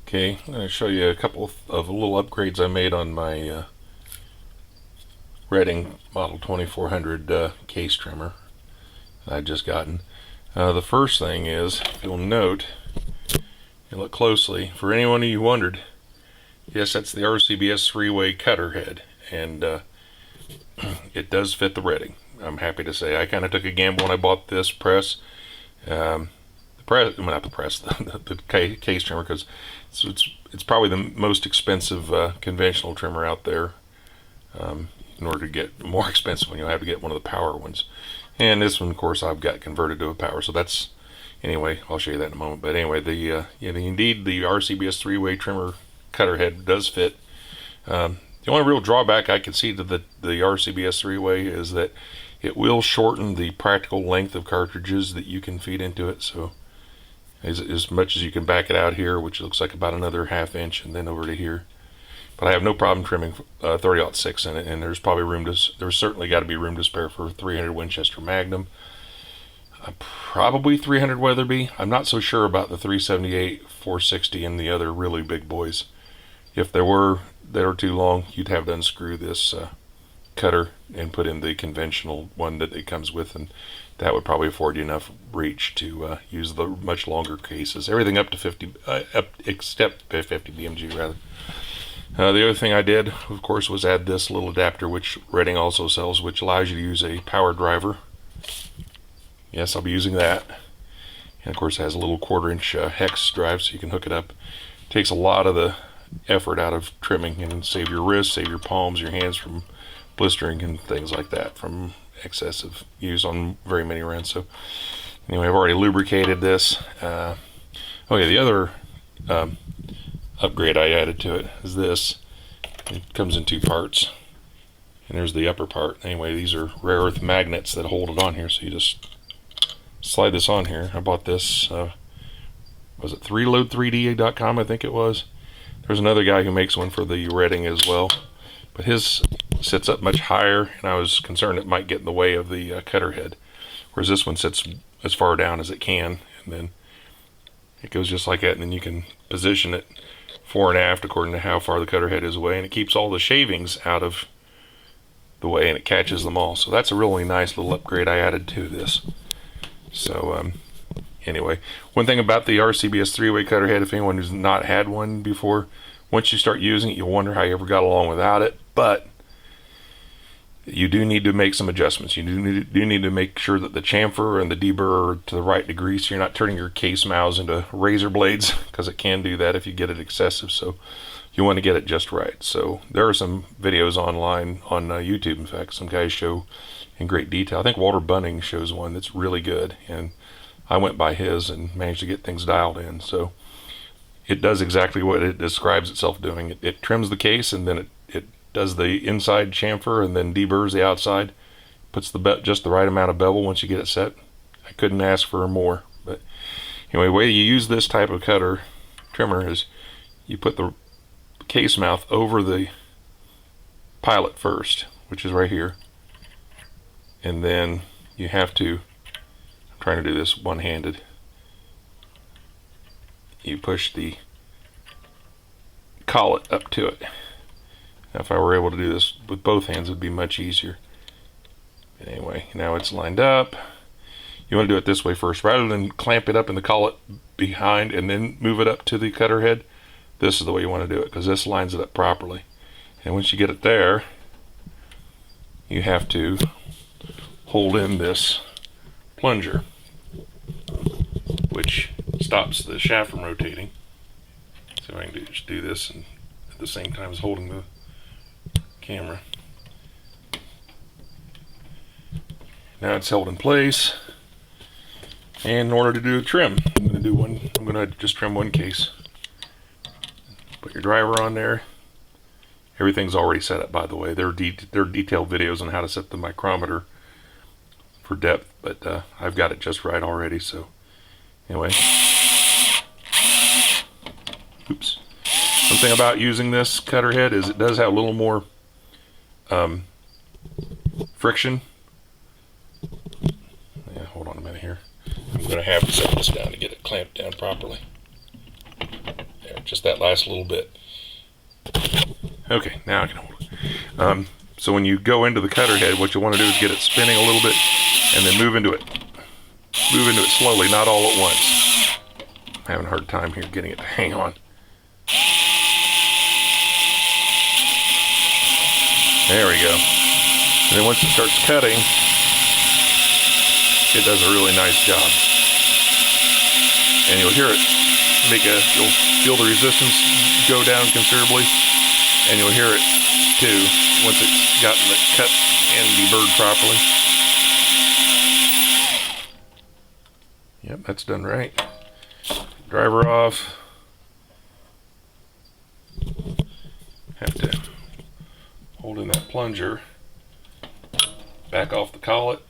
Okay, I'm going to show you a couple of little upgrades I made on my Redding Model 2400 case trimmer that I've just gotten. The first thing is, if you'll note, you look closely, for anyone of you wondered, yes, that's the RCBS 3-way cutter head, and it does fit the Redding. I'm happy to say. I kind of took a gamble when I bought this press. The case trimmer, because it's probably the most expensive conventional trimmer out there. In order to get a more expensive one, you'll have to get one of the power ones. And this one, of course, I've got converted to a power. So that's, anyway, I'll show you that in a moment. But anyway, indeed, the RCBS 3-way trimmer cutter head does fit. The only real drawback I can see to the RCBS 3-way is that it will shorten the practical length of cartridges that you can feed into it. So as much as you can back it out here, which looks like about another ½ inch, and then over to here. But I have no problem trimming 30-06 in it, and there's certainly got to be room to spare for 300 Winchester Magnum. Probably 300 Weatherby. I'm not so sure about the 378, 460, and the other really big boys. If they were too long, you'd have to unscrew this cutter and put in the conventional one that it comes with, and that would probably afford you enough reach to use the much longer cases. Everything up to 50, except 50 BMG rather. The other thing I did, of course, was add this little adapter, which Redding also sells, which allows you to use a power driver. Yes, I'll be using that. And of course, it has a little 1/4-inch hex drive, so you can hook it up. It takes a lot of the effort out of trimming and save your wrists, save your palms, your hands from blistering and things like that from excessive use on very many runs. So anyway, I've already lubricated this. Oh yeah, the other upgrade I added to it is this. It comes in 2 parts, and there's the upper part. Anyway, these are rare earth magnets that hold it on here, so you just slide this on here. I bought this, was it 3load3d.com, I think it was. There's another guy who makes one for the Redding as well, but his sits up much higher, and I was concerned it might get in the way of the cutter head, whereas this one sits as far down as it can, and then it goes just like that, and then you can position it fore and aft according to how far the cutter head is away, and it keeps all the shavings out of the way, and it catches them all. So that's a really nice little upgrade I added to this. So anyway, one thing about the RCBS 3-way cutter head, if anyone who's not had one before, once you start using it, you'll wonder how you ever got along without it. But you do need to make some adjustments. You do need to make sure that the chamfer and the deburr are to the right degree, so you're not turning your case mouths into razor blades, because it can do that if you get it excessive. So you want to get it just right. So there are some videos online on YouTube. In fact, some guys show in great detail. I think Walter Bunning shows one that's really good, and I went by his and managed to get things dialed in. So it does exactly what it describes itself doing. It trims the case, and then it does the inside chamfer and then deburrs the outside, puts just the right amount of bevel once you get it set. I couldn't ask for more. But anyway, the way you use this type of trimmer is you put the case mouth over the pilot first, which is right here, and then you have to, I'm trying to do this one-handed, you push the collet up to it. Now, if I were able to do this with both hands, it would be much easier. But anyway, now it's lined up. You want to do it this way first. Rather than clamp it up in the collet behind and then move it up to the cutter head, this is the way you want to do it, because this lines it up properly. And once you get it there, you have to hold in this plunger, which stops the shaft from rotating. So I can just do this and at the same time as holding the camera. Now it's held in place, and in order to do a trim, I'm going to just trim one case. Put your driver on there. Everything's already set up, by the way. There are detailed videos on how to set the micrometer for depth, but I've got it just right already. So anyway, oops. One thing about using this cutter head is it does have a little more friction. Yeah, hold on a minute here. I'm going to have to set this down to get it clamped down properly. There. just that last little bit. Okay, now I can hold it. So when you go into the cutter head, what you want to do is get it spinning a little bit and then move into it. Move into it slowly, not all at once. I'm having a hard time here getting it to hang on. There we go. And then once it starts cutting, it does a really nice job. And you'll hear it you'll feel the resistance go down considerably, and you'll hear it too once it's gotten it cut and deburred properly. Yep, that's done right. Driver off. Have to hold in that plunger. Back off the collet.